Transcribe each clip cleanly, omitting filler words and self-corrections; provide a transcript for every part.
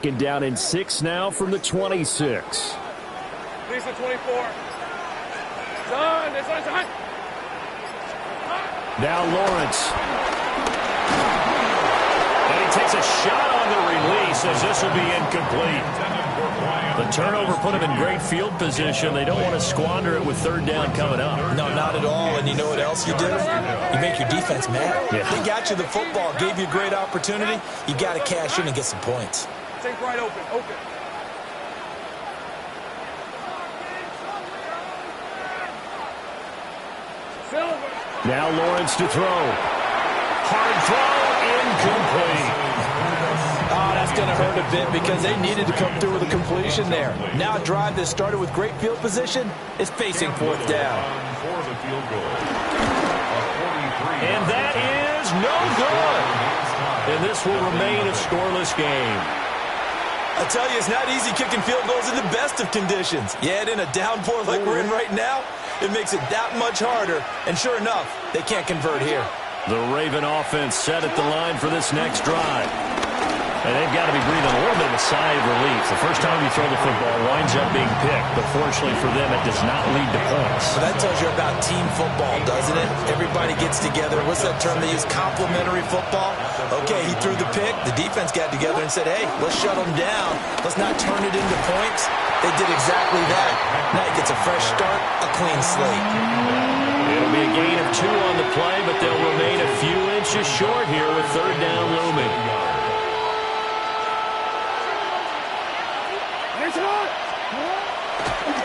And down in 6 now from the 26. Lisa 24. Done. It's on. Now Lawrence. And he takes a shot on the release as this will be incomplete. The turnover put him in great field position. They don't want to squander it with third down coming up. No, not at all. And you know what else you do? You make your defense mad. Yeah. They got you the football, gave you a great opportunity. You got to cash in and get some points. Take right open. Now Lawrence to throw. Hard throw, incomplete. Oh, that's going to hurt a bit because they needed to come through with a completion there. Now a drive that started with great field position is facing fourth down. And that is no good. And this will remain a scoreless game. I tell you, it's not easy kicking field goals in the best of conditions. Yet in a downpour like we're in right now, it makes it that much harder. And sure enough, they can't convert here. The Raven offense set at the line for this next drive. And they've got to be breathing a little bit of a sigh of relief. The first time you throw the football winds up being picked, but fortunately for them, it does not lead to points. So that tells you about team football, doesn't it? Everybody gets together. What's that term they use? Complementary football? Okay, he threw the pick. The defense got together and said, hey, let's shut them down. Let's not turn it into points. They did exactly that. Now he gets a fresh start, a clean slate. It'll be a gain of 2 on the play, but they'll remain a few inches short here with third down looming.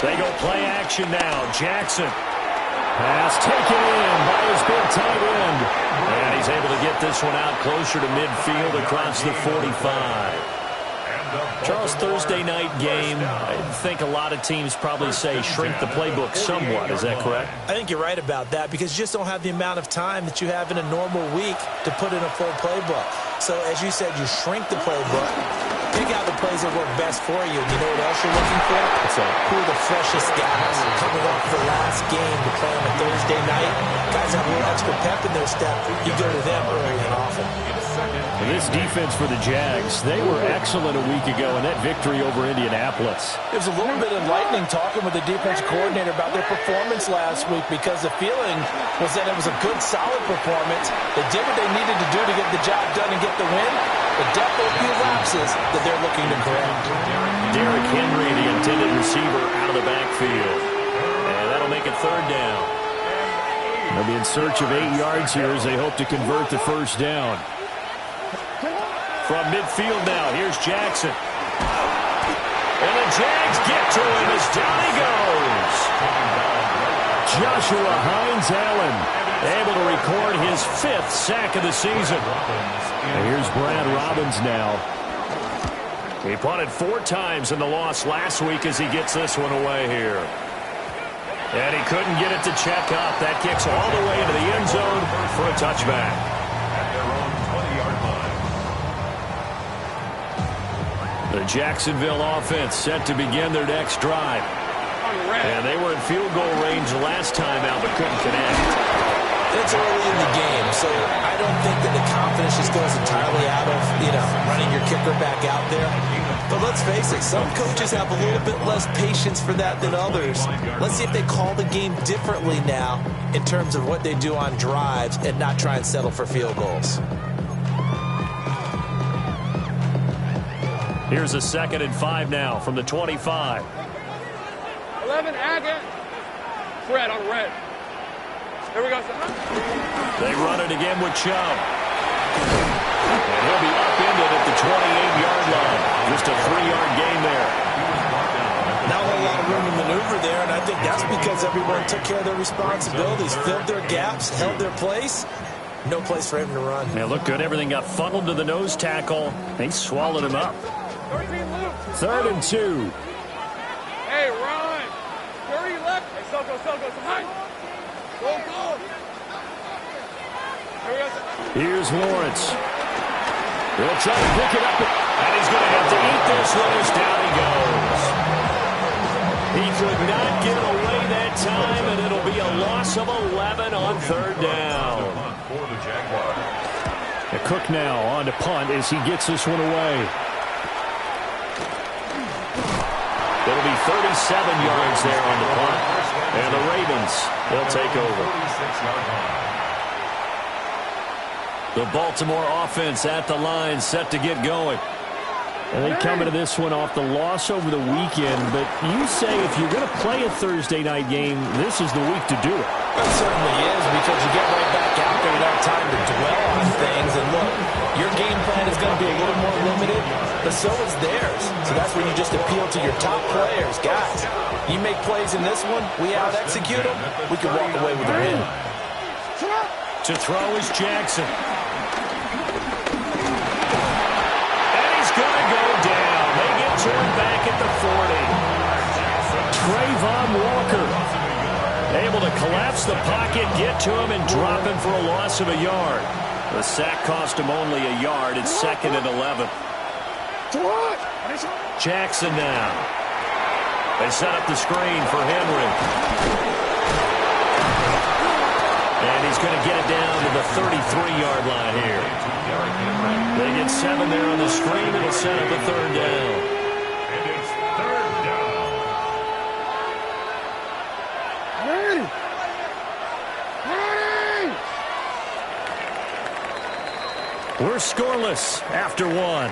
They go play action now. Jackson. Pass taken in by his big tight end. And he's able to get this one out closer to midfield across the 45. Charles, Thursday night game, I think a lot of teams probably say shrink the playbook somewhat. Is that correct? I think you're right about that because you just don't have the amount of time that you have in a normal week to put in a full playbook. So, as you said, you shrink the playbook, pick out the plays that work best for you. You know what else you're looking for? Who are the freshest guys coming off the last game to play on a Thursday night? Guys have a little extra pep in their step. You go to them early and often. And this defense for the Jags, they were excellent a week ago in that victory over Indianapolis. It was a little bit enlightening talking with the defense coordinator about their performance last week because the feeling was that it was a good, solid performance. They did what they needed to do to get the job done and get the win, but definitely a few lapses that they're looking to correct. Derrick Henry, the intended receiver, out of the backfield. And that'll make it third down. They'll be in search of 8 yards here as they hope to convert the first down. From midfield now, here's Jackson. And the Jags get to him as down he goes. Joshua Hines-Allen able to record his 5th sack of the season. And here's Brad Robbins now. He punted 4 times in the loss last week as he gets this one away here. And he couldn't get it to check up. That kicks all the way into the end zone for a touchback. The Jacksonville offense set to begin their next drive. And they were in field goal range last time out but couldn't connect. It's early in the game, so I don't think that the confidence just goes entirely out of, running your kicker back out there. But let's face it, some coaches have a little bit less patience for that than others. Let's see if they call the game differently now in terms of what they do on drives and not try and settle for field goals. Here's a 2nd and 5 now from the 25. 11, Agate. Fred on red. Here we go. They run it again with Chubb. And he'll be upended at the 28-yard line. Just a 3-yard gain there. Not a lot of room to maneuver there, and I think that's because everyone took care of their responsibilities, filled their gaps, held their place. No place for him to run. Yeah, looked good. Everything got funneled to the nose tackle. They swallowed him up. 3rd and 2. Hey, Ron. 30 left. Hey, Selko. Behind. Go. Here's Lawrence. He'll try to pick it up, and he's going to have to eat this one as down he goes. He could not get away that time, and it'll be a loss of 11 on 3rd down. Cook now on to punt as he gets this one away. It'll be 37 yards there on the punt. And the Ravens, they'll take over. The Baltimore offense at the line, set to get going. And they come into this one off the loss over the weekend, but you say if you're going to play a Thursday night game, this is the week to do it. It certainly is, because you get right back out there without time to dwell on things. And look, your game plan is going to be a little more limited, but so is theirs. So that's when you just appeal to your top players. Guys, you make plays in this one, we out-execute them, we can walk away with a win. To throw is Jackson. Turn back at the 40. Trayvon Walker able to collapse the pocket, get to him, and drop him for a loss of a yard. The sack cost him only a yard. It's 2nd and 11. Jackson now. They set up the screen for Henry. And he's going to get it down to the 33-yard line here. They get 7 there on the screen. It'll set up a 3rd down. We're scoreless after 1.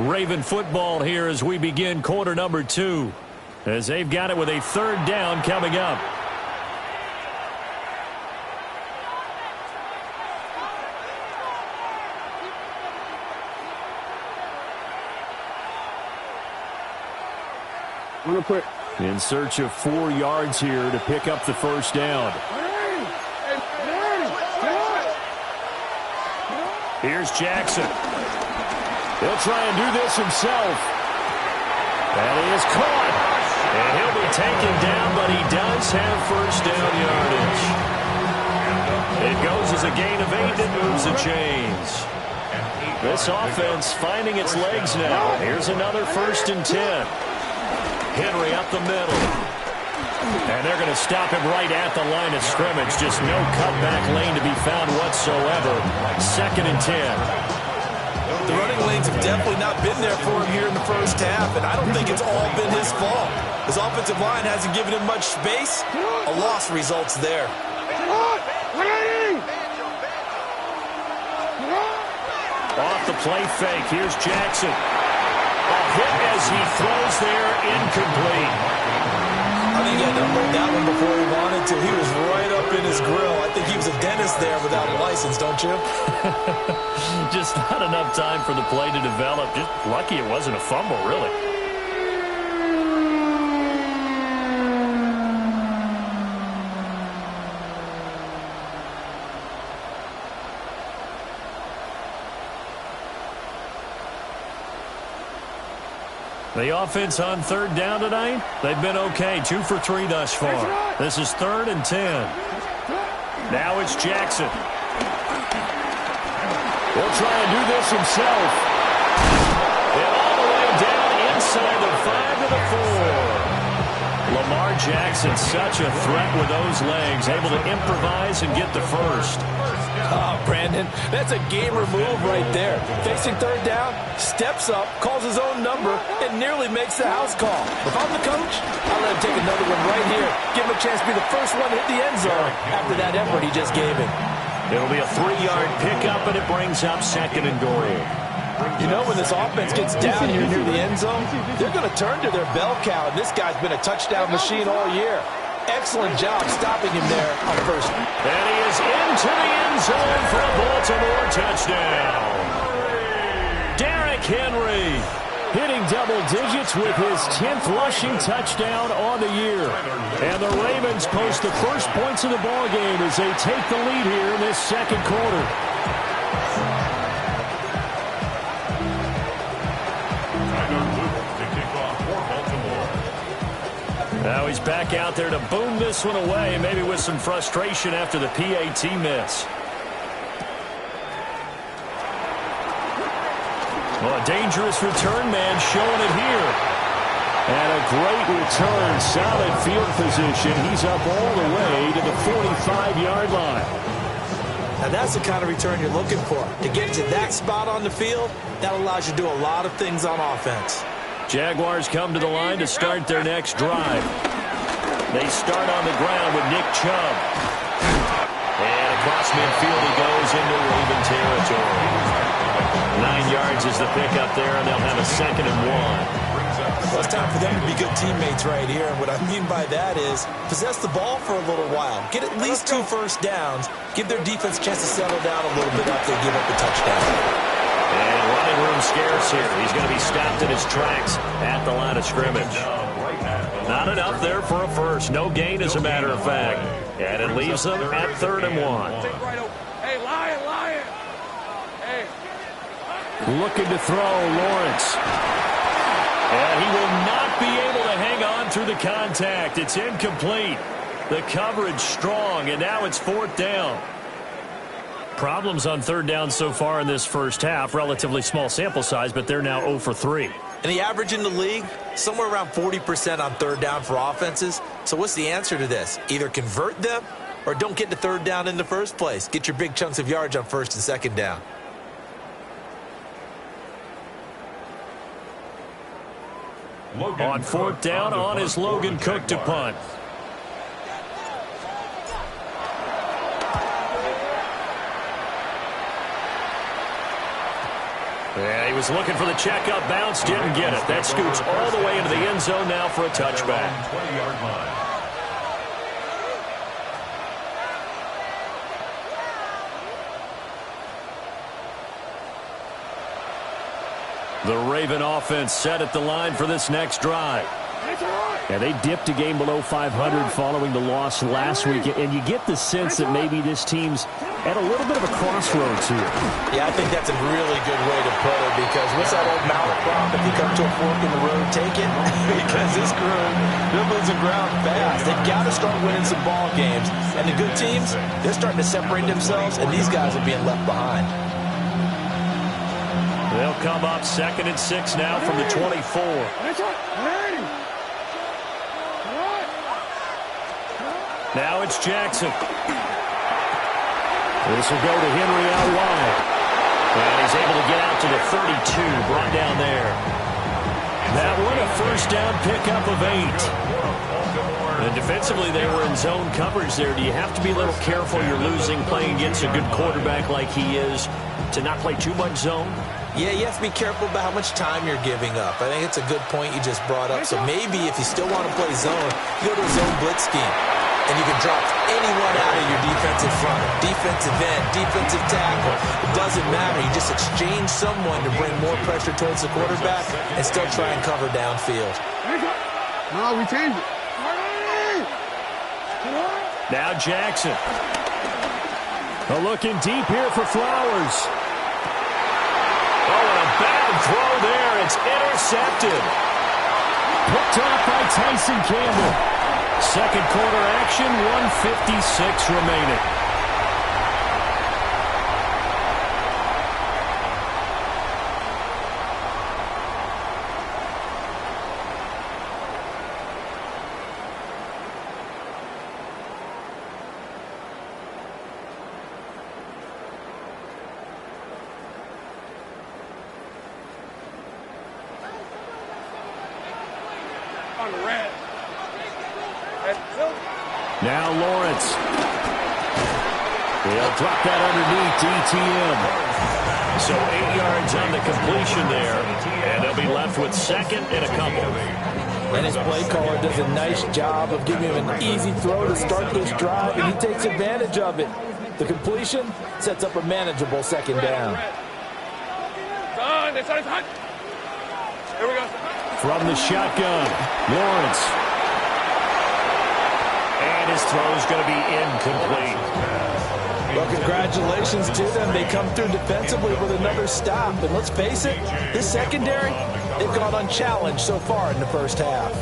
Raven football here as we begin quarter number 2. As they've got it with a 3rd down coming up. In search of 4 yards here to pick up the 1st down. Here's Jackson. He'll try and do this himself. And he is caught. And he'll be taken down, but he does have 1st down yardage. It goes as a gain of 8 that moves the chains. This offense finding its legs now. Here's another 1st and 10. Henry up the middle. And they're going to stop him right at the line of scrimmage. Just no cutback lane to be found whatsoever. 2nd and 10. The running lanes have definitely not been there for him here in the first half, and I don't think it's all been his fault. His offensive line hasn't given him much space. A loss results there. Off the play fake. Here's Jackson. A hit as he throws there, incomplete. I think he had to unload that one before he wanted to. He was right up in his grill. I think he was a dentist there without a license, don't you? Just not enough time for the play to develop. Just lucky it wasn't a fumble, really. The offense on 3rd down tonight, they've been okay. 2 for 3 thus far. This is 3rd and 10. Now it's Jackson. He'll try and do this himself. And all the way down inside the 5 to the 4. Lamar Jackson, such a threat with those legs, able to improvise and get the 1st. Oh, Brandon, that's a gamer move right there. Facing 3rd down, steps up, calls his own number, and nearly makes the house call. If I'm the coach, I'll let him take another one right here. Give him a chance to be the first one to hit the end zone after that effort he just gave him. It'll be a 3-yard pickup, and it brings up 2nd and goal. You know, when this offense gets down here near the end zone, they're going to turn to their bell cow, and this guy's been a touchdown machine all year. Excellent job stopping him there on 1st. And he is into the end zone for a Baltimore touchdown. Derrick Henry hitting double digits with his 10th rushing touchdown on the year. And the Ravens post the first points of the ballgame as they take the lead here in this 2nd quarter. Now he's back out there to boom this one away, maybe with some frustration after the PAT miss. Well, a dangerous return man showing it here. And a great return, solid field position. He's up all the way to the 45-yard line. Now that's the kind of return you're looking for. To get to that spot on the field, that allows you to do a lot of things on offense. Jaguars come to the line to start their next drive. They start on the ground with Nick Chubb. And across midfield he goes into Raven territory. 9 yards is the pickup there, and they'll have a 2nd and 1. Well, it's time for them to be good teammates right here. And what I mean by that is possess the ball for a little while. Get at least 2 first downs. Give their defense a chance to settle down a little bit after they give up a touchdown. And running room scarce here. He's going to be stopped in his tracks at the line of scrimmage. Not enough there for a first. No gain, as a matter of fact. And it leaves them at 3rd and 1. Hey, Lion. Hey. Looking to throw, Lawrence. And he will not be able to hang on through the contact. It's incomplete. The coverage strong, and now it's 4th down. Problems on 3rd down so far in this first half. Relatively small sample size, but they're now 0 for 3. And the average in the league, somewhere around 40% on 3rd down for offenses. So what's the answer to this? Either convert them or don't get to 3rd down in the first place. Get your big chunks of yards on 1st and 2nd down. On 4th down, on is Logan Cook to punt. Yeah, he was looking for the checkup bounce, didn't get it. That scoots all the way into the end zone now for a touchback. 20-yard line. The Raven offense set at the line for this next drive. Yeah, they dipped a game below 500 following the loss last week, and you get the sense that maybe this team's at a little bit of a crossroads here. Yeah, I think that's a really good way to put it, because what's that old malaprop? If you come to a fork in the road, take it. Because this crew, they're losing ground fast. They've got to start winning some ball games. And the good teams, they're starting to separate themselves, and these guys are being left behind. They'll come up 2nd and 6 now from the 24. Now it's Jackson. This will go to Henry out wide. And he's able to get out to the 32, brought down there. That one a first down pickup of 8. And defensively, they were in zone coverage there. Do you have to be a little careful? You're losing playing against a good quarterback like he is to not play too much zone? Yeah, you have to be careful about how much time you're giving up. I think it's a good point you just brought up. So maybe if you still want to play zone, you go to a zone blitz scheme. And you can drop anyone out of your defensive front, defensive end, defensive tackle. It doesn't matter. You just exchange someone to bring more pressure towards the quarterback and still try and cover downfield. No, we changed it. Now Jackson. Looking deep here for Flowers. Oh, and a bad throw there. It's intercepted. Picked off by Tyson Campbell. Second quarter action, 1:56 remaining. On the red. Now Lawrence. He'll drop that underneath DTM. So 8 yards on the completion there. And they'll be left with 2nd and a couple. And his play caller does a nice job of giving him an easy throw to start this drive, and he takes advantage of it. The completion sets up a manageable 2nd down. Done. It's hot. Here we go. From the shotgun, Lawrence. And his throw's going to be incomplete. Well, congratulations to them. They come through defensively with another stop. And let's face it, this secondary, they've gone unchallenged so far in the first half.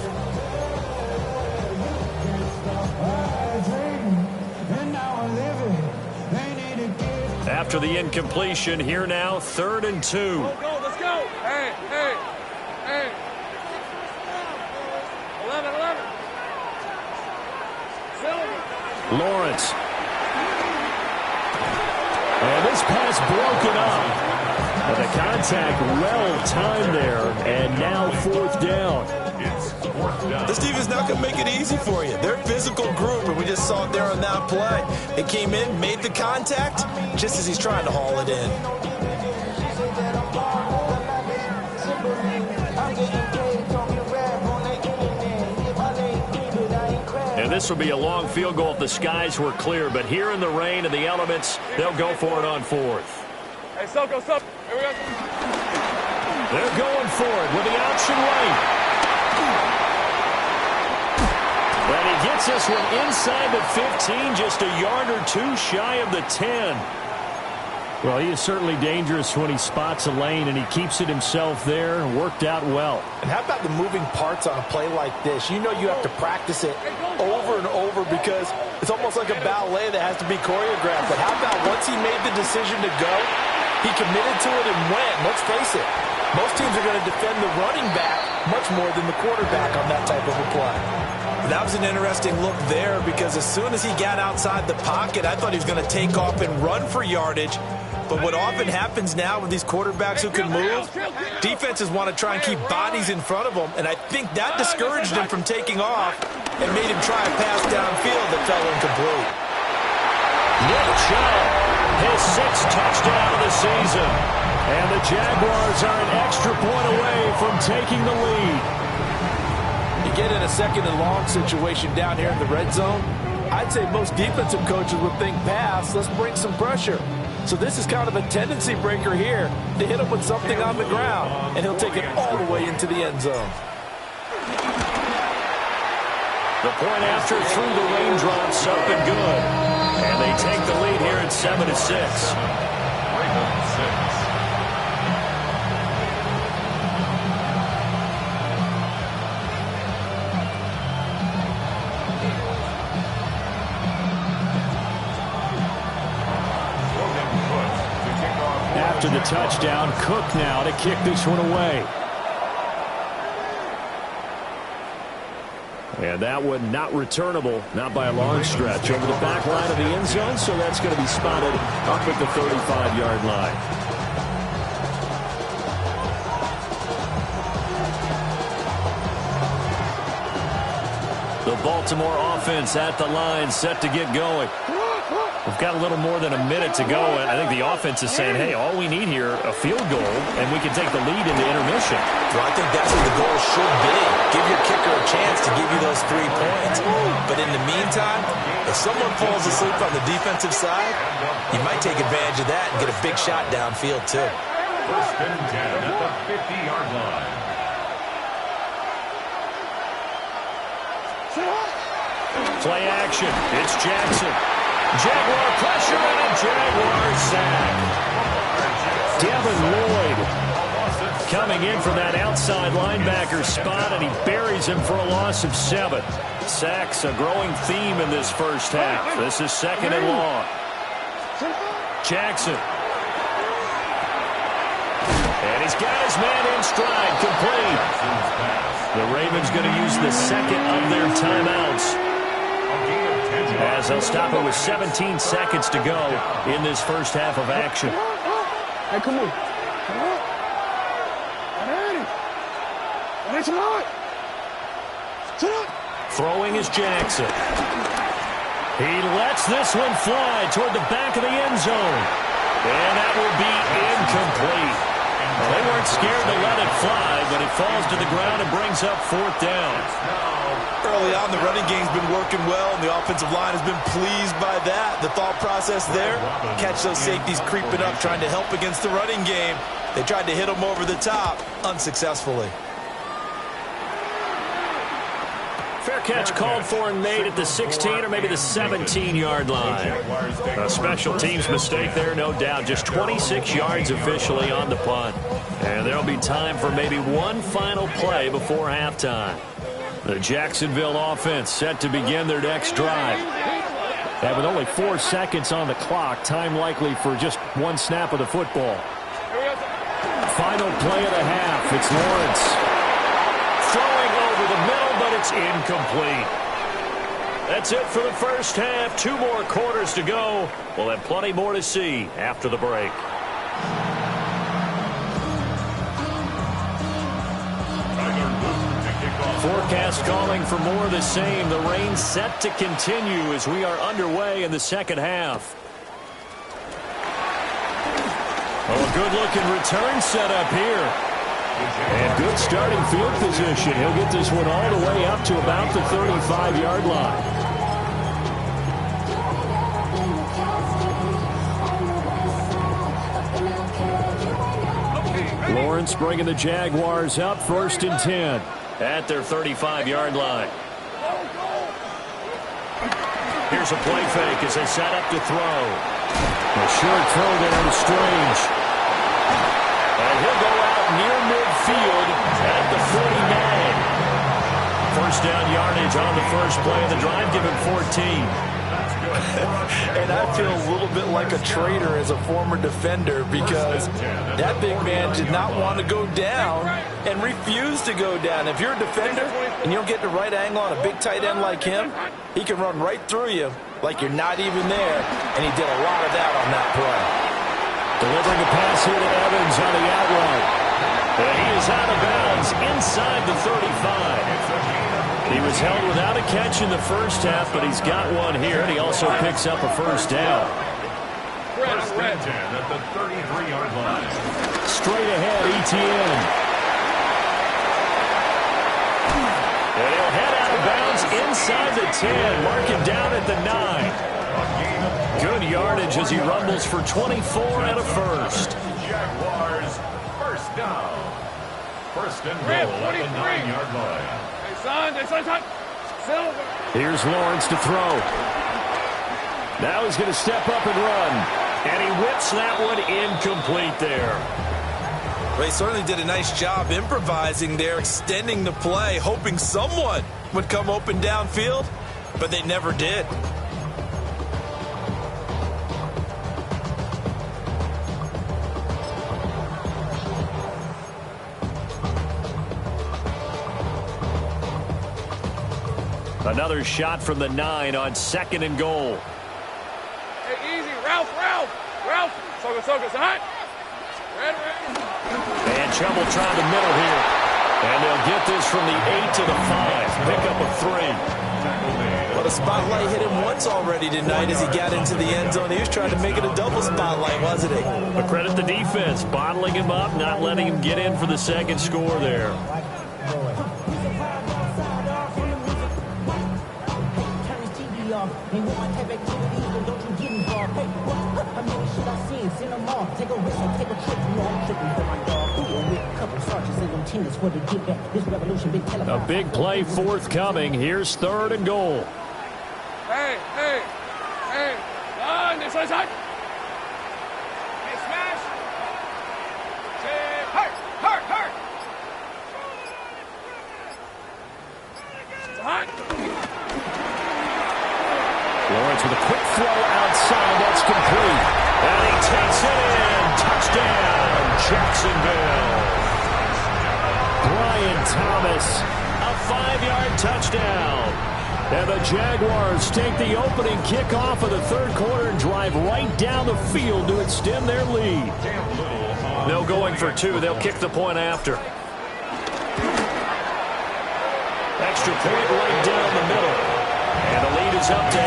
After the incompletion, here now, 3rd and 2. Let's go. Hey. 11. Lawrence. This pass broken up. But the contact well timed there, and now 4th down. This defense not going to make it easy for you. They're a physical group, and we just saw it there on that play. They came in, made the contact, just as he's trying to haul it in. And this will be a long field goal if the skies were clear, but here in the rain and the elements, they'll go for it on 4th. Hey, Silk, go, Silk. Here we go. They're going for it with the option right. And he gets this one inside the 15, just a yard or two shy of the 10. Well, he is certainly dangerous when he spots a lane, and he keeps it himself there. Worked out well. And how about the moving parts on a play like this? You know you have to practice it over and over because it's almost like a ballet that has to be choreographed. But how about once he made the decision to go, he committed to it and went. Let's face it, most teams are going to defend the running back much more than the quarterback on that type of a play. That was an interesting look there because as soon as he got outside the pocket, I thought he was going to take off and run for yardage. But what often happens now with these quarterbacks who can move, defenses want to try and keep bodies in front of them, and I think that discouraged him from taking off and made him try a pass downfield that fell incomplete. Nick Chubb, his 6th touchdown of the season. And the Jaguars are an extra point away from taking the lead. You get in a 2nd and long situation down here in the red zone, I'd say most defensive coaches would think pass, let's bring some pressure. So this is kind of a tendency breaker here to hit him with something on the ground, and he'll take it all the way into the end zone. The point after through the raindrops up and good. And they take the lead here at 7-6. After the touchdown, Cook now to kick this one away. And that one not returnable, not by a long stretch, over the back line of the end zone, so that's going to be spotted up at the 35-yard line. The Baltimore offense at the line, set to get going. We've got a little more than a minute to go, and I think the offense is saying, hey, all we need here, a field goal, and we can take the lead into intermission. Well, I think that's what the goal should be. Give your kicker a chance to give you those 3 points. But in the meantime, if someone falls asleep on the defensive side, you might take advantage of that and get a big shot downfield, too. 1st and 10 at the 50-yard line. Play action. It's Jackson. Jaguar pressure and a Jaguar sack. Devin Lloyd coming in from that outside linebacker spot, and he buries him for a loss of 7. Sacks a growing theme in this first half. This is 2nd and long. Jackson. And he's got his man in stride, complete. The Ravens going to use the 2nd of their timeouts, as they'll stop it with 17 seconds to go in this first half of action. Hey, come on. Throwing is Jackson. He lets this one fly toward the back of the end zone. And that will be incomplete. Well, they weren't scared to let it fly, but it falls to the ground and brings up 4th down. Early on, the running game's been working well, and the offensive line has been pleased by that. The thought process there, catch those safeties creeping up, trying to help against the running game. They tried to hit them over the top, unsuccessfully. Fair catch called for and made at the 16 or maybe the 17-yard line. A special teams mistake there, no doubt. Just 26 yards officially on the punt. And there'll be time for maybe one final play before halftime. The Jacksonville offense set to begin their next drive. And with only 4 seconds on the clock, time likely for just one snap of the football. Final play of the half. It's Lawrence. Throwing over the middle, but it's incomplete. That's it for the first half. 2 more quarters to go. We'll have plenty more to see after the break. Forecast calling for more of the same. The rain set to continue as we are underway in the second half. Oh, a good-looking return set up here. And good starting field position. He'll get this one all the way up to about the 35-yard line. Lawrence bringing the Jaguars up 1st and 10 at their 35-yard line. Here's a play fake as they set up to throw. A short throw there to Strange. And he'll go out near midfield at the 49. First down yardage on the first play of the drive, give him 14. And I feel a little bit like a traitor as a former defender because that big man did not want to go down and refused to go down. If you're a defender and you don't get the right angle on a big tight end like him, he can run right through you like you're not even there, and he did a lot of that on that play. Delivering a pass here to Evans on the out route. And he is out of bounds inside the 35. He was held without a catch in the first half, but he's got one here, and he also picks up a first down. First and 10 at the 33-yard line. Straight ahead, Etienne. And he'll head out of bounds inside the 10, marking down at the 9. Good yardage as he rumbles for 24 and a first. Jaguars, first down. First and goal at the 9-yard line. Here's Lawrence to throw. Now he's going to step up and run. And he whips that one incomplete there. Well, he certainly did a nice job improvising there, extending the play, hoping someone would come open downfield, but they never did. Another shot from the 9 on 2nd and goal. Hey, easy. Ralph. Soka, hot. Red. And trouble trying the middle here. And they'll get this from the 8 to the 5. Pick up a 3. Well, the spotlight hit him once already tonight as he got into the end zone. He was trying to make it a double spotlight, wasn't he? But credit the defense, bottling him up, not letting him get in for the second score there. A big play forthcoming. Here's 3rd and goal. Hey. This one's hot. Hey, smash. Hurt. It's hot. Lawrence with a quick throw outside. That's complete. And he takes it in. Touchdown, Jacksonville. Brian Thomas, a 5-yard touchdown. And the Jaguars take the opening kickoff of the 3rd quarter and drive right down the field to extend their lead. No going for 2. They'll kick the point after. Extra point right down the middle. And the lead is up to 8.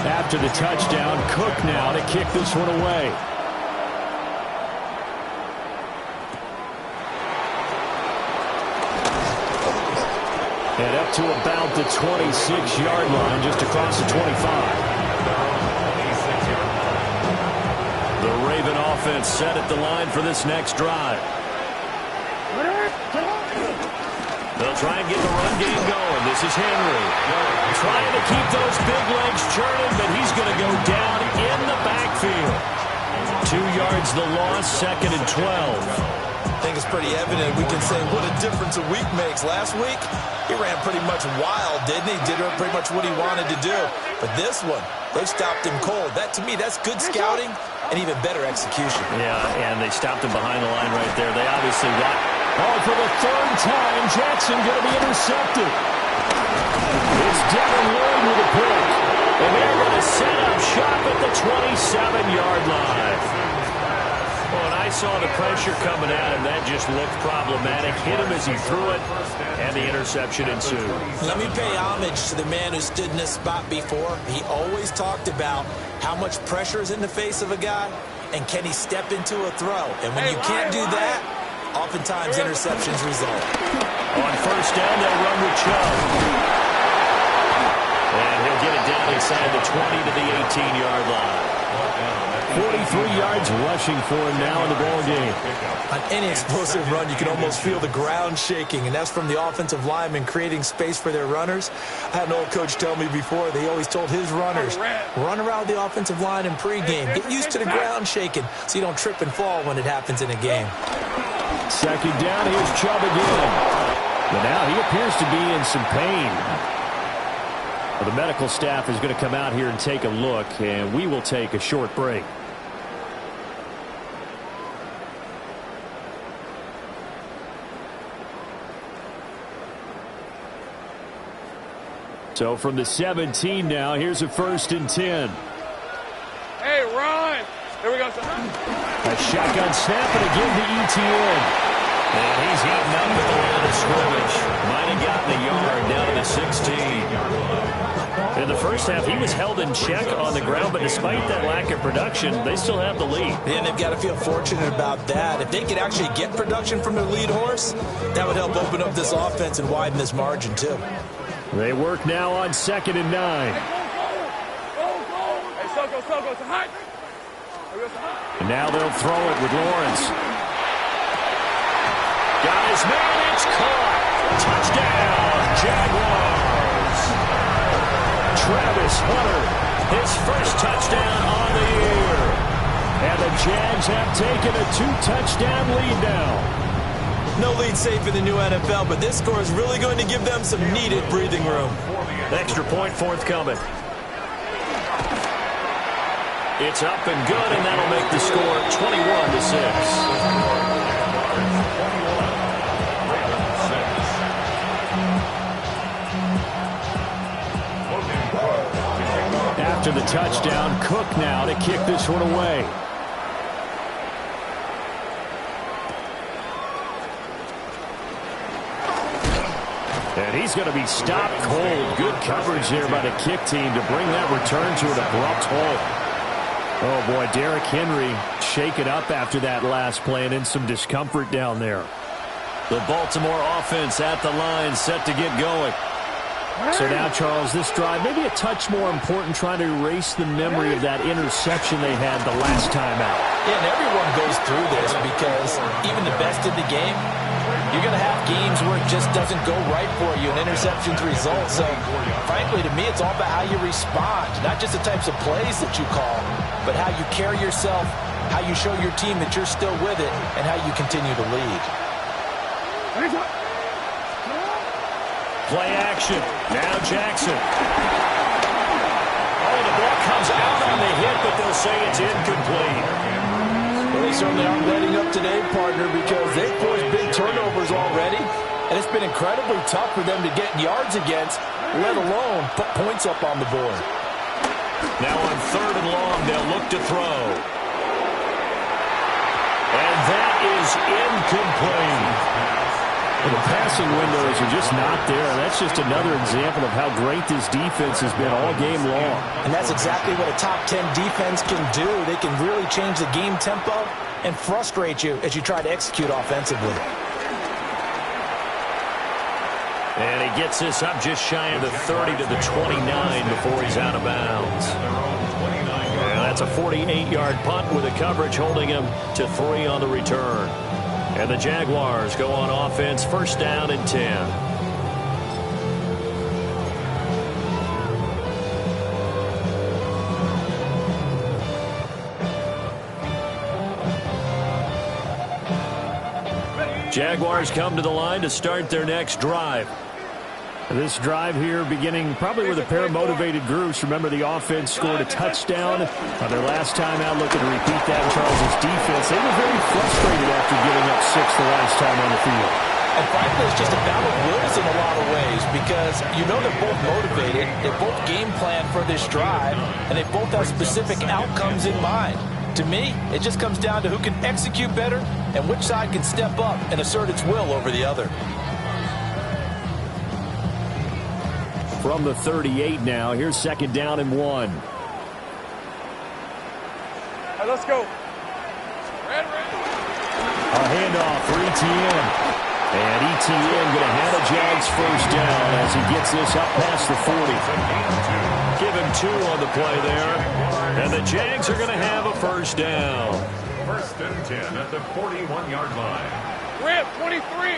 After the touchdown, Cook now to kick this one away. And up to about the 26-yard line, just across the 25. The Raven offense set at the line for this next drive. They'll try and get the run game going. This is Henry. Trying to keep those big legs churning, but he's going to go down in the backfield. 2 yards the loss, 2nd and 12. I think it's pretty evident. We can say what a difference a week makes. Last week, he ran pretty much wild, didn't he? Did pretty much what he wanted to do. But this one, they stopped him cold. That, to me, that's good scouting and even better execution. Yeah, and they stopped him behind the line right there. They obviously want Oh, for the third time, Jackson going to be intercepted. It's Devin Lloyd with a pick. And they're going to set up shop at the 27-yard line. Well, and I saw the pressure coming at him. That just looked problematic. Hit him as he threw it, and the interception ensued. Let me pay homage to the man who stood in this spot before. He always talked about how much pressure is in the face of a guy, and can he step into a throw. And when you can't do that, oftentimes interceptions result. On first down, they'll run with Chubb. And he'll get it down inside the 20 to the 18-yard line. 43 yards rushing for him now in the ball game. On any explosive run, you can almost feel the ground shaking, and that's from the offensive linemen creating space for their runners. I had an old coach tell me before, they always told his runners, run around the offensive line in pregame. Get used to the ground shaking so you don't trip and fall when it happens in a game. Second down, here's Chubb again. But now he appears to be in some pain. Well, the medical staff is going to come out here and take a look, and we will take a short break. So from the 17 now, here's a 1st and 10. Hey, run! Here we go. A shotgun snap, and again to ETN. And he's eaten up at the line of scrimmage. Might have gotten a yard down to the 16. In the first half, he was held in check on the ground, but despite that lack of production, they still have the lead. And they've got to feel fortunate about that. If they could actually get production from their lead horse, that would help open up this offense and widen this margin, too. They work now on 2nd and 9. Hey, Soko, it's hot. And now they'll throw it with Lawrence. Got his man, it's caught. Touchdown, Jaguars. Travis Hunter, his first touchdown on the year. And the Jags have taken a 2-touchdown lead now. No lead safe in the new NFL, but this score is really going to give them some needed breathing room. Extra point forthcoming. It's up and good, and that'll make the score 21-6. After the touchdown, Cook now to kick this one away. And he's going to be stopped cold. Good coverage there by the kick team to bring that return to an abrupt halt. Oh, boy, Derrick Henry shaken up after that last play and in some discomfort down there. The Baltimore offense at the line, set to get going. So now, Charles, this drive, maybe a touch more important, trying to erase the memory of that interception they had the last time out. Yeah, and everyone goes through this because even the best in the game, you're going to have games where it just doesn't go right for you, and interceptions result. So, frankly, to me, it's all about how you respond, not just the types of plays that you call, but how you carry yourself, how you show your team that you're still with it, and how you continue to lead. Play action. Now Jackson. Oh, the ball comes out on the hit, but they'll say it's incomplete. Well, they certainly aren't letting up today, partner, because they've forced big turnovers already, and it's been incredibly tough for them to get yards against, let alone put points up on the board. Now on 3rd and long, they'll look to throw. And that is incomplete. Well, the passing windows are just not there. That's just another example of how great this defense has been all game long. And that's exactly what a top 10 defense can do. They can really change the game tempo and frustrate you as you try to execute offensively. And he gets this up just shy of the 30 to the 29 before he's out of bounds. And that's a 48-yard punt with the coverage holding him to 3 on the return. And the Jaguars go on offense, 1st down and 10. Jaguars come to the line to start their next drive. This drive here beginning probably with a pair of motivated groups. Remember, the offense scored a touchdown on their last time out. Looking to repeat that in Charles' defense. They were very frustrated after giving up 6 the last time on the field. And frankly, it's just a battle of wills in a lot of ways because you know they're both motivated, they both game plan for this drive, and they both have specific outcomes in mind. To me, it just comes down to who can execute better and which side can step up and assert its will over the other. From the 38 now, here's 2nd down and 1. Hey, let's go. Red. A handoff for ETN. And ETN going to have a Jags first down as he gets this up past the 40. Give him 2 on the play there. And the Jags are going to have a first down. 1st and 10 at the 41-yard line. Rip, 23.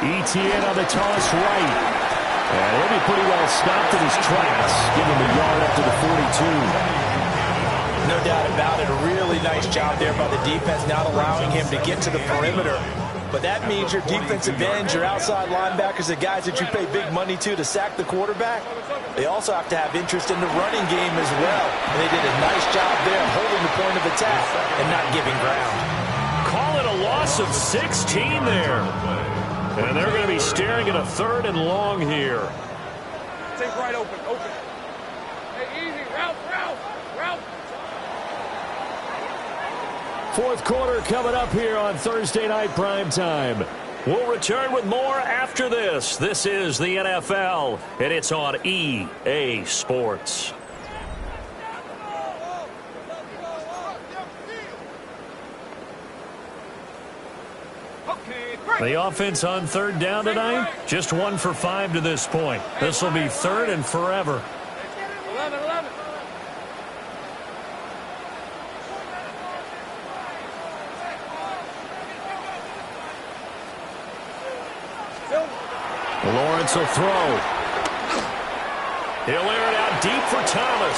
ETN on the toss right. And he'll be pretty well stopped in his tracks. Give him a yard up to the 42. No doubt about it. A really nice job there by the defense, not allowing him to get to the perimeter. But that means your defensive ends, your outside linebackers, the guys that you pay big money to sack the quarterback, they also have to have interest in the running game as well. And they did a nice job there holding the point of attack and not giving ground. Call it a loss of 16 there. And they're going to be staring at a 3rd and long here. Take right open. Hey, easy. Route. 4th quarter coming up here on Thursday Night Primetime. We'll return with more after this. This is the NFL, and it's on EA Sports. The offense on 3rd down tonight, just 1 for 5 to this point. This will be 3rd and forever. 11. Lawrence will throw. He'll air it out deep for Thomas.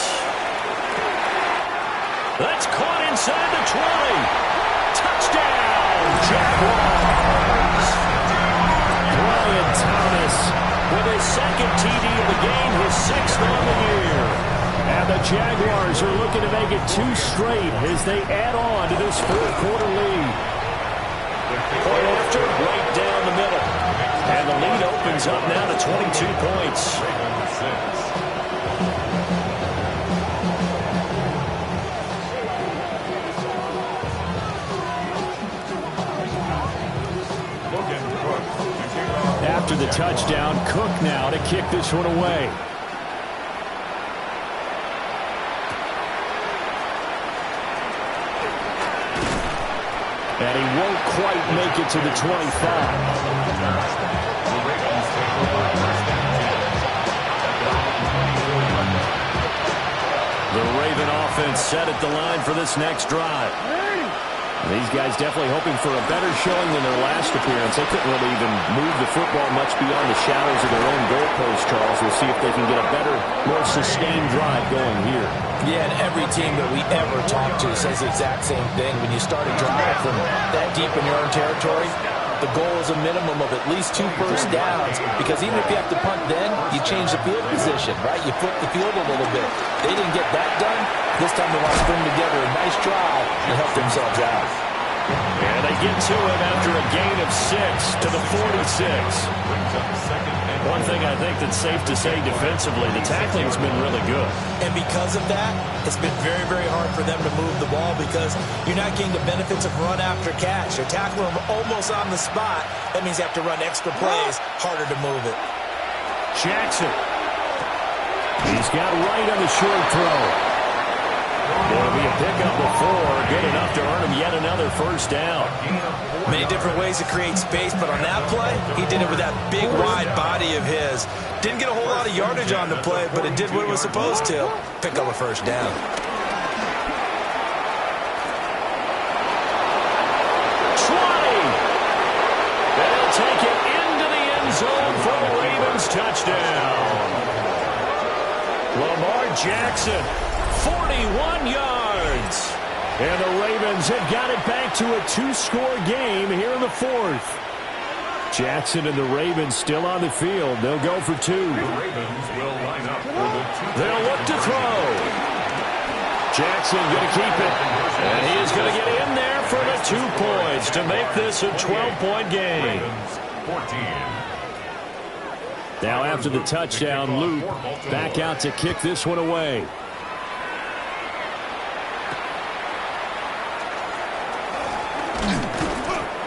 That's caught inside the 20. Touchdown, Jaguars. Brian Thomas with his 2nd TD of the game, his 6th on the year. And the Jaguars are looking to make it 2 straight as they add on to this 4th quarter lead. Point after, right down the middle. And the lead opens up now to 22 points. After the touchdown, Cook now to kick this one away. And he won't quite make it to the 25. The Raven offense set at the line for this next drive. These guys definitely hoping for a better showing than their last appearance. They couldn't really even move the football much beyond the shadows of their own goalpost, Charles. We'll see if they can get a better, more sustained drive going here. Yeah, and every team that we ever talk to says the exact same thing. When you start a drive from that deep in your own territory, the goal is a minimum of at least 2 first downs, because even if you have to punt then, you change the field position, right? You flip the field a little bit. They didn't get that done. This time they want to string together a nice drive and help themselves out. And they get to him after a gain of 6 to the 46. One thing I think that's safe to say defensively, the tackling's been really good. And because of that, it's been very, very hard for them to move the ball because you're not getting the benefits of run after catch. You're tackling them almost on the spot. That means you have to run extra plays, harder to move it. Jackson. He's got right on the short throw. It'll be a pickup before, good enough to earn him yet another first down. Many different ways to create space, but on that play, he did it with that big, wide body of his. Didn't get a whole lot of yardage on the play, but it did what it was supposed to. Pick up a first down. They'll take it into the end zone for the Ravens touchdown. Lamar Jackson, 41 yards. And the Ravens have got it back to a 2-score game here in the 4th. Jackson and the Ravens still on the field. They'll go for 2. The Ravens will line up for the 2. They'll look to throw. Jackson going to keep it. And he is going to get in there for the 2 points to make this a 12-point game. Ravens 14. Now after the touchdown, Luke back out to kick this one away.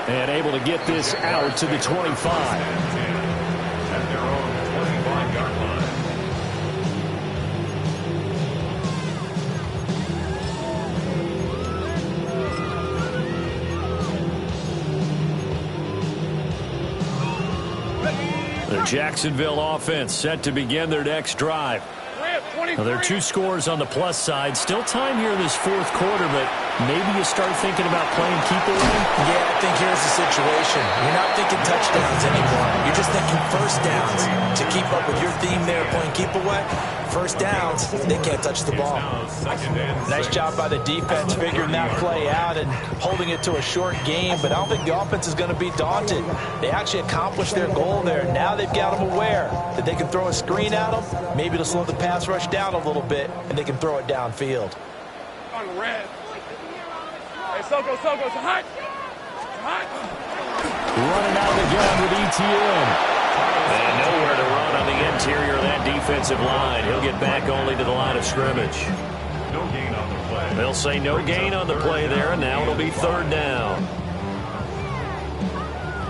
And able to get this out to the 25. At their own 25-yard line. The Jacksonville offense set to begin their next drive. Now, there are 2 scores on the plus side. Still time here in this 4th quarter, but maybe you start thinking about playing keep away. Yeah, I think here's the situation. You're not thinking touchdowns anymore. You're just thinking first downs. To keep up with your theme there, playing keep away, first downs, they can't touch the ball. Nice job by the defense figuring that play out and holding it to a short game, but I don't think the offense is going to be daunted. They actually accomplished their goal there. Now they've got them aware that they can throw a screen at them, maybe to slow the pass rush down a little bit, and they can throw it downfield. On red. Hey, Soko, it's hot. Running out of the gun with ETN. And nowhere to run on the interior of that defensive line. He'll get back only to the line of scrimmage. No gain on the play. They'll say no gain on the play there, and now it'll be 3rd down.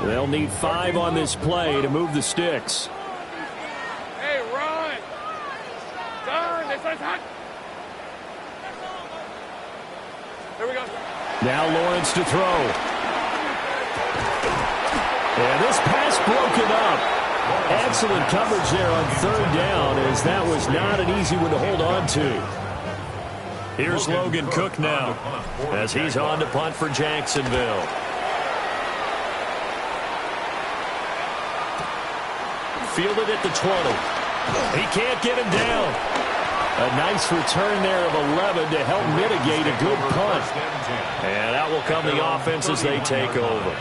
They'll need 5 on this play to move the sticks. Hey, run. Turn. This one's hot. Here we go. Now Lawrence to throw. And this pass broken up. Excellent coverage there on 3rd down, as that was not an easy one to hold on to. Here's Logan Cook now as he's on to punt for Jacksonville. Fielded at the 20. He can't get him down. A nice return there of 11 to help mitigate a good punt. And out will come the offense as they take over.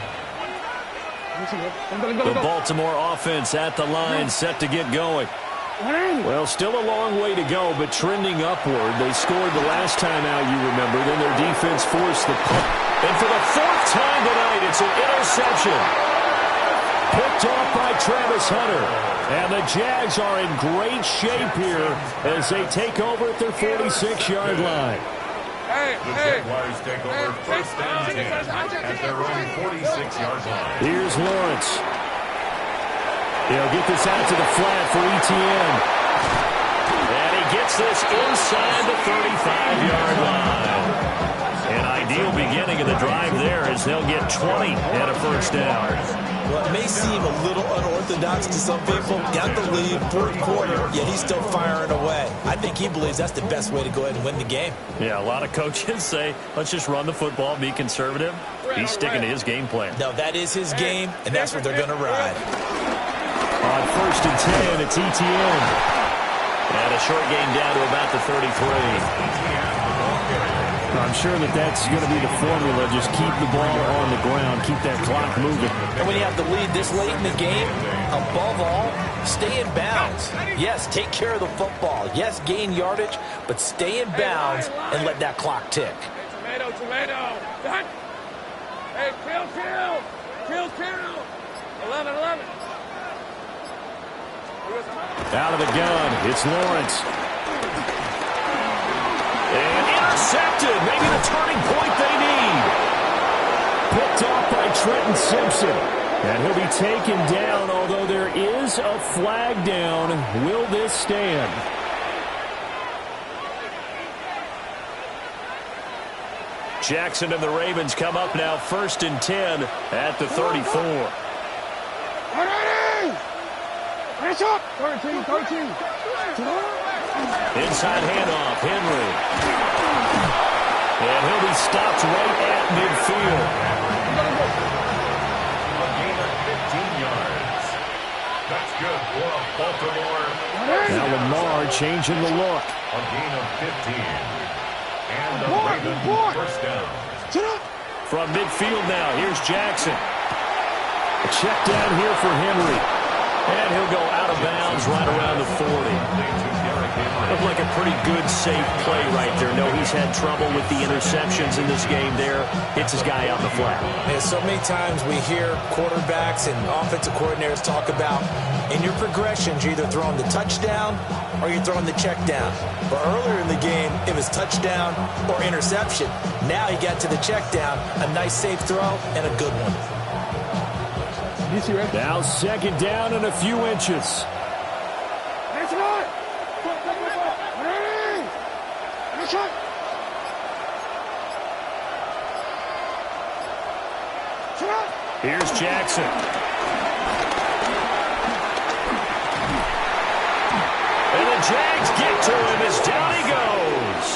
The Baltimore offense at the line, set to get going. Well, still a long way to go, but trending upward. They scored the last time out, you remember. Then their defense forced the punt. And for the 4th time tonight, it's an interception. Picked off by Travis Hunter. And the Jags are in great shape here as they take over at their 46-yard line. The Jaguars take over 1st and 10 at their own 46-yard line. Here's Lawrence. He'll get this out to the flat for ETN. And he gets this inside the 35-yard line. An ideal beginning of the drive there as they'll get 20 and a 1st down. Well, it may seem a little unorthodox to some people. Got the lead, 4th quarter, yet he's still firing away. I think he believes that's the best way to go ahead and win the game. Yeah, a lot of coaches say, let's just run the football, be conservative. He's sticking to his game plan. No, that is his game, and that's what they're going to ride. On 1st and 10, it's ETN. And a short gain down to about the 33. I'm sure that's going to be the formula. Just keep the ball on the ground. Keep that clock moving. And when you have the lead this late in the game, above all, stay in bounds. Yes, take care of the football. Yes, gain yardage, but stay in bounds and let that clock tick. Tomato. Done. Hey, kill. 11. Out of the gun, it's Lawrence. And intercepted. Maybe the turning point they need. Picked off by Trenton Simpson. And he'll be taken down, although there is a flag down. Will this stand? Jackson and the Ravens come up now 1st and 10 at the 34. Finish up. 13. Inside handoff, Henry. And he'll be stopped right at midfield. A gain of 15 yards. That's good for Baltimore. Now Lamar changing the look. A gain of 15. And the Ravens 1st down. From midfield now, here's Jackson. A check down here for Henry. And he'll go out of bounds right around the 40. Looked like a pretty good, safe play right there. No, he's had trouble with the interceptions in this game there. Hits his guy out in the flat. Yeah, so many times we hear quarterbacks and offensive coordinators talk about in your progressions, you're either throwing the touchdown or you're throwing the check down. But earlier in the game, it was touchdown or interception. Now he got to the check down, a nice safe throw, and a good one. Now second down and a few inches. Here's Jackson. And the Jags get to him as down he goes.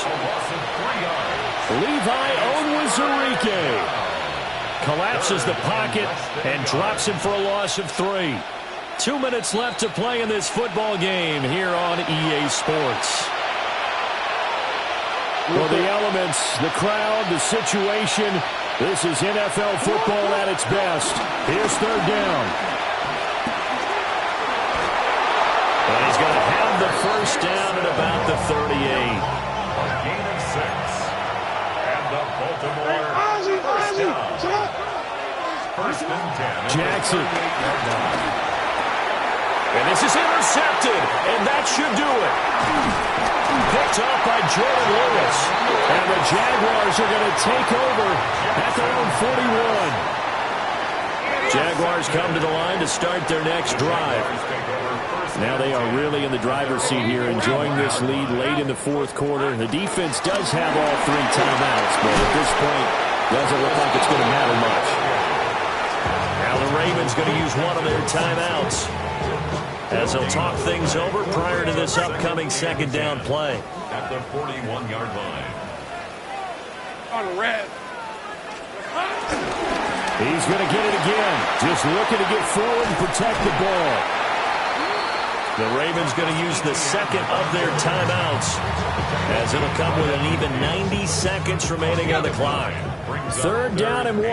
Levi Onwuzurike collapses the pocket and drops him for a loss of 3. 2 minutes left to play in this football game here on EA Sports. Well, the elements, the crowd, the situation, this is NFL football at its best. Here's third down. And he's going to have the first down at about the 38. A gain of 6. And the Baltimore first down. First and 10. Jackson. And this is intercepted, and that should do it. Picked up by Jordan Lewis. And the Jaguars are going to take over at their own 41. Jaguars come to the line to start their next drive. Now they are really in the driver's seat here, enjoying this lead late in the fourth quarter. The defense does have all 3 timeouts, but at this point, doesn't look like it's going to matter much. Now the Ravens going to use one of their timeouts as they'll talk things over prior to this upcoming second down play. At the 41-yard line. On red. He's going to get it again. Just looking to get forward and protect the ball. The Ravens going to use the second of their timeouts as it'll come with an even 90 seconds remaining on the clock. Third down and 1.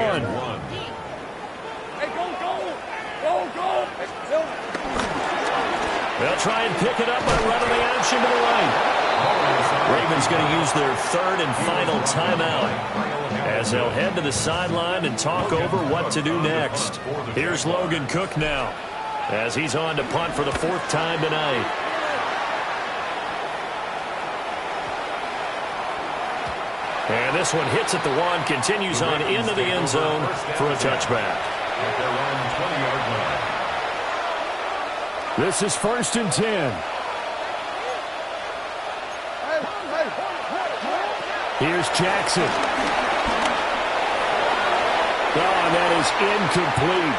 Hey, go. They'll try and pick it up by running the option to the right. Ravens going to use their third and final timeout as they'll head to the sideline and talk over what to do next. Here's Logan Cook now as he's on to punt for the 4th time tonight. And this one hits at the 1, continues on into the end zone for a touchback. At their own 20-yard line. This is 1st and 10. Here's Jackson. Oh, and that is incomplete.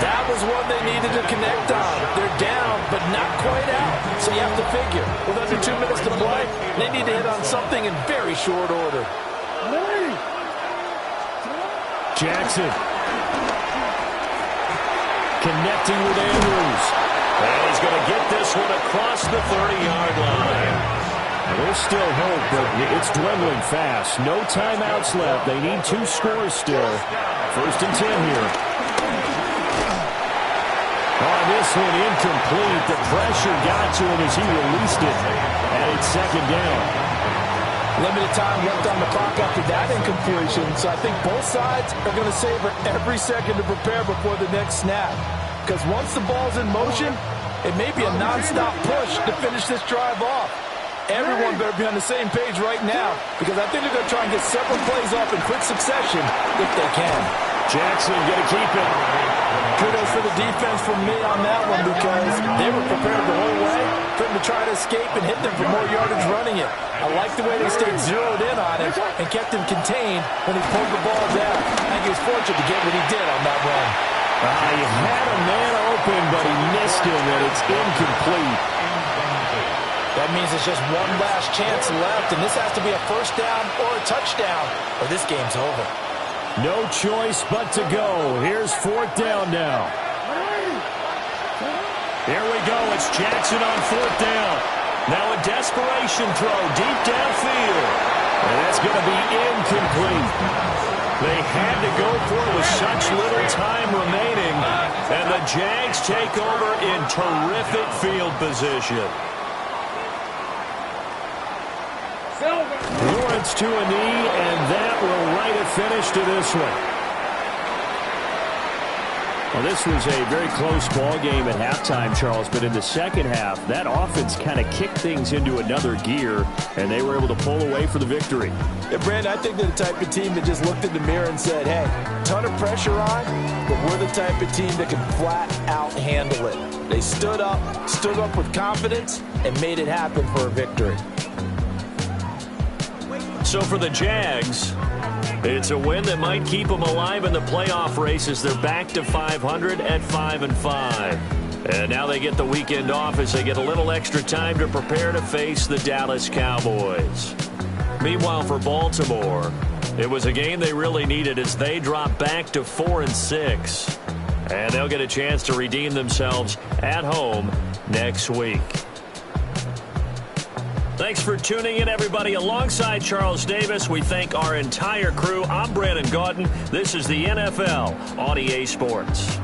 That was one they needed to connect on. They're down, but not quite out. So you have to figure, with under 2 minutes to play, they need to hit on something in very short order. Jackson. Connecting with Andrews. And he's going to get this one across the 30-yard line. There's still hope, but it's dwindling fast. No timeouts left. They need 2 scores still. 1st and 10 here. On this one, incomplete. The pressure got to him as he released it. And it's 2nd down. Limited time left on the clock after that incompletion. So I think both sides are going to savor every second to prepare before the next snap. Because once the ball's in motion, it may be a nonstop push to finish this drive off. Everyone better be on the same page right now, because I think they're going to try and get several plays off in quick succession if they can. Jackson going to keep it. Kudos for the defense from me on that one, because they were prepared the whole way for him to try to escape and hit them for more yardage running it. I like the way they stayed zeroed in on him and kept him contained when he pulled the ball down. I think he was fortunate to get what he did on that run. He had a man open, but he missed him, and it's incomplete. That means it's just one last chance left, and this has to be a 1st down or a touchdown, or this game's over. No choice but to go. Here's 4th down now. Here we go. It's Jackson on 4th down. Now a desperation throw deep downfield. And that's going to be incomplete. They had to go for it with such little time remaining. Jags take over in terrific field position. Lawrence to a knee, and that will write a finish to this one. Well, this was a very close ball game at halftime, Charles, but in the second half, that offense kind of kicked things into another gear, and they were able to pull away for the victory. Yeah, Brandon, I think they're the type of team that just looked in the mirror and said, hey, ton of pressure on, but we're the type of team that can flat out handle it. They stood up with confidence, and made it happen for a victory. So for the Jags, it's a win that might keep them alive in the playoff race as they're back to 500 at 5-5. And now they get the weekend off as they get a little extra time to prepare to face the Dallas Cowboys. Meanwhile, for Baltimore, it was a game they really needed as they drop back to 4-6. And they'll get a chance to redeem themselves at home next week. Thanks for tuning in, everybody. Alongside Charles Davis, we thank our entire crew. I'm Brandon Gaudin. This is the NFL on EA Sports.